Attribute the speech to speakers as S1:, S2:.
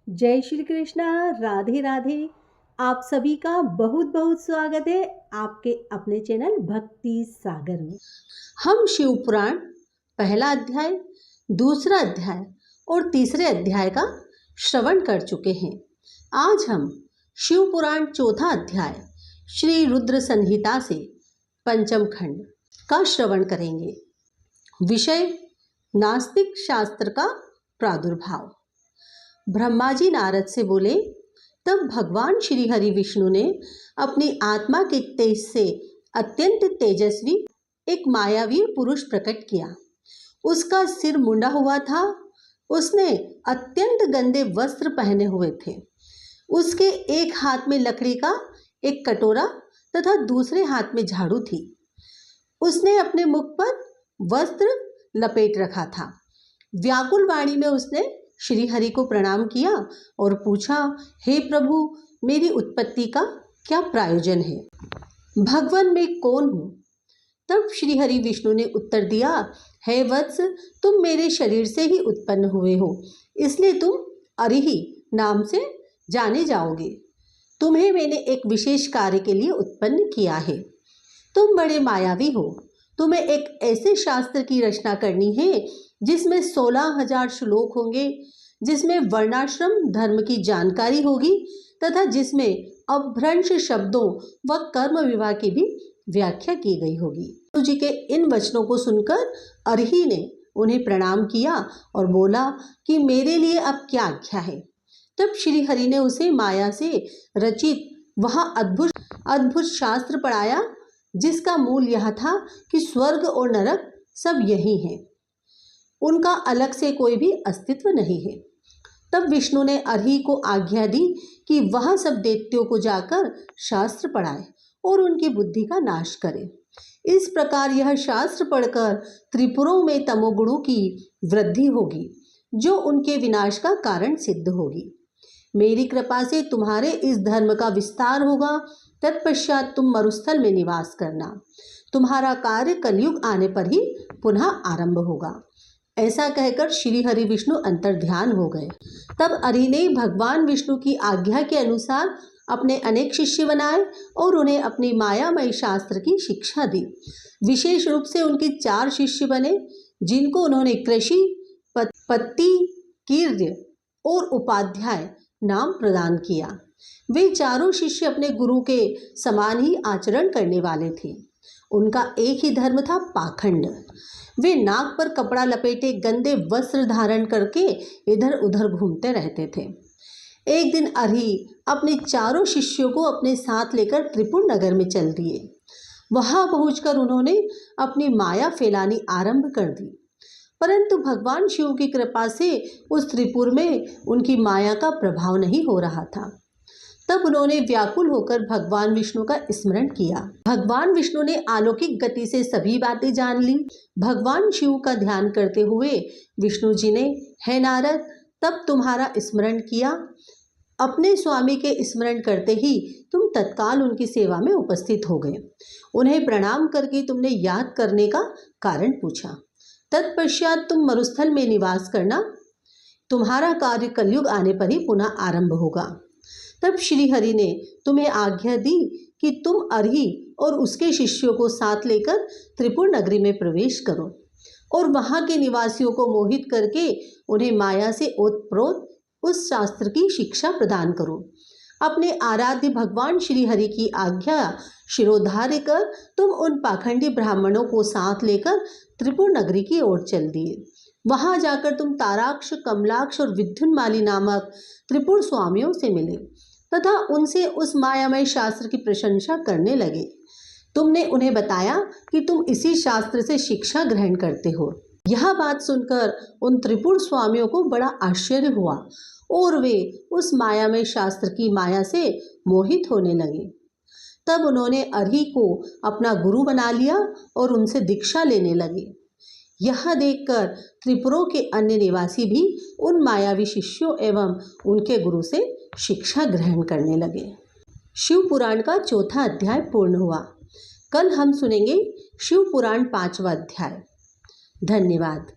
S1: जय श्री कृष्णा, राधे राधे। आप सभी का बहुत बहुत स्वागत है आपके अपने चैनल भक्ति सागर में। हम शिव पुराण पहला अध्याय, दूसरा अध्याय और तीसरे अध्याय का श्रवण कर चुके हैं। आज हम शिव पुराण चौथा अध्याय श्री रुद्र संहिता से पंचम खंड का श्रवण करेंगे। विषय नास्तिक शास्त्र का प्रादुर्भाव। ब्रह्मा जी नारद से बोले, तब भगवान श्री हरि विष्णु ने अपनी आत्मा के तेज से अत्यंत तेजस्वी एक मायावी पुरुष प्रकट किया। उसका सिर मुंडा हुआ था। उसने अत्यंत गंदे वस्त्र पहने हुए थे। उसके एक हाथ में लकड़ी का एक कटोरा तथा दूसरे हाथ में झाड़ू थी। उसने अपने मुख पर वस्त्र लपेट रखा था। व्याकुल वाणी में उसने श्री हरि को प्रणाम किया और पूछा, हे प्रभु, मेरी उत्पत्ति का क्या प्रयोजन है? भगवान मैं कौन हूँ? तब श्री हरि विष्णु ने उत्तर दिया, हे वत्स, तुम मेरे शरीर से ही उत्पन्न हुए हो, इसलिए तुम अरिही नाम से जाने जाओगे। तुम्हें मैंने एक विशेष कार्य के लिए उत्पन्न किया है। तुम बड़े मायावी हो। तुम्हें एक ऐसे शास्त्र की रचना करनी है जिसमें 16,000 श्लोक होंगे, जिसमें वर्णाश्रम धर्म की जानकारी होगी तथा जिसमें अपभ्रंश शब्दों व कर्म विवाह की भी व्याख्या की गई होगी। गुरु जी के इन वचनों को सुनकर अरही ने उन्हें प्रणाम किया और बोला कि मेरे लिए अब क्या आज्ञा है। तब श्री हरि ने उसे माया से रचित वह अद्भुत शास्त्र पढ़ाया, जिसका मूल यह था कि स्वर्ग और नरक सब यही हैं, उनका अलग से कोई भी अस्तित्व नहीं है। तब विष्णु ने अरही को आज्ञा दी कि वह सब दैत्यों को जाकर शास्त्र पढ़ाए और उनकी बुद्धि का नाश करे। इस प्रकार यह शास्त्र पढ़कर त्रिपुरों में तमोगुणों की वृद्धि होगी, जो उनके विनाश का कारण सिद्ध होगी। मेरी कृपा से तुम्हारे इस धर्म का विस्तार होगा। तत्पश्चात तुम मरुस्थल में निवास करना। तुम्हारा कार्य कलयुग आने पर ही पुनः आरंभ होगा। ऐसा कहकर श्री हरि विष्णु अंतर्ध्यान हो गए। तब अरही ने भगवान विष्णु की आज्ञा के अनुसार अपने अनेक शिष्य बनाए और उन्हें अपनी मायामय शास्त्र की शिक्षा दी। विशेष रूप से उनके 4 शिष्य बने, जिनको उन्होंने कृषि, पत्ती, कीर्य और उपाध्याय नाम प्रदान किया। वे चारों शिष्य अपने गुरु के समान ही आचरण करने वाले थे। उनका एक ही धर्म था, पाखंड। वे नाक पर कपड़ा लपेटे गंदे वस्त्र धारण करके इधर उधर घूमते रहते थे। एक दिन अरही अपने चारों शिष्यों को अपने साथ लेकर त्रिपुर नगर में चल दिए। वहां पहुंचकर उन्होंने अपनी माया फैलानी आरंभ कर दी, परंतु भगवान शिव की कृपा से उस त्रिपुर में उनकी माया का प्रभाव नहीं हो रहा था। तब उन्होंने व्याकुल होकर भगवान विष्णु का स्मरण किया। भगवान विष्णु ने अलौकिक गति से सभी बातें जान ली। भगवान शिव का ध्यान करते हुए विष्णु जी ने, हे नारद, तब तुम्हारा स्मरण किया। अपने स्वामी के स्मरण करते ही तुम तत्काल उनकी सेवा में उपस्थित हो गए। उन्हें प्रणाम करके तुमने याद करने का कारण पूछा। तत्पश्चात तुम मरुस्थल में निवास करना। तुम्हारा कार्य कलयुग आने पर ही पुनः आरंभ होगा। तब श्री हरि ने तुम्हें आज्ञा दी कि तुम अरही और उसके शिष्यों को साथ लेकर त्रिपुर नगरी में प्रवेश करो और वहां के निवासियों को मोहित करके उन्हें माया से ओतप्रोत उस शास्त्र की शिक्षा प्रदान करो। अपने आराध्य भगवान श्री हरि की आज्ञा शिरोधार्य कर तुम उन पाखंडी ब्राह्मणों को साथ लेकर त्रिपुर नगरी की ओर चल दिए। वहां जाकर तुम ताराक्ष, कमलाक्ष और विद्युन्माली नामक त्रिपुर स्वामियों से मिले तथा उनसे उस मायामय शास्त्र की प्रशंसा करने लगे। तुमने उन्हें बताया कि तुम इसी शास्त्र से शिक्षा ग्रहण करते हो। यह बात सुनकर उन त्रिपुर स्वामियों को बड़ा आश्चर्य हुआ और वे उस मायामय शास्त्र की माया से मोहित होने लगे। तब उन्होंने अरही को अपना गुरु बना लिया और उनसे दीक्षा लेने लगे। यह देखकर त्रिपुरों के अन्य निवासी भी उन मायावी शिष्यों एवं उनके गुरु से शिक्षा ग्रहण करने लगे। शिव पुराण का चौथा अध्याय पूर्ण हुआ। कल हम सुनेंगे शिव पुराण 5वां अध्याय। धन्यवाद।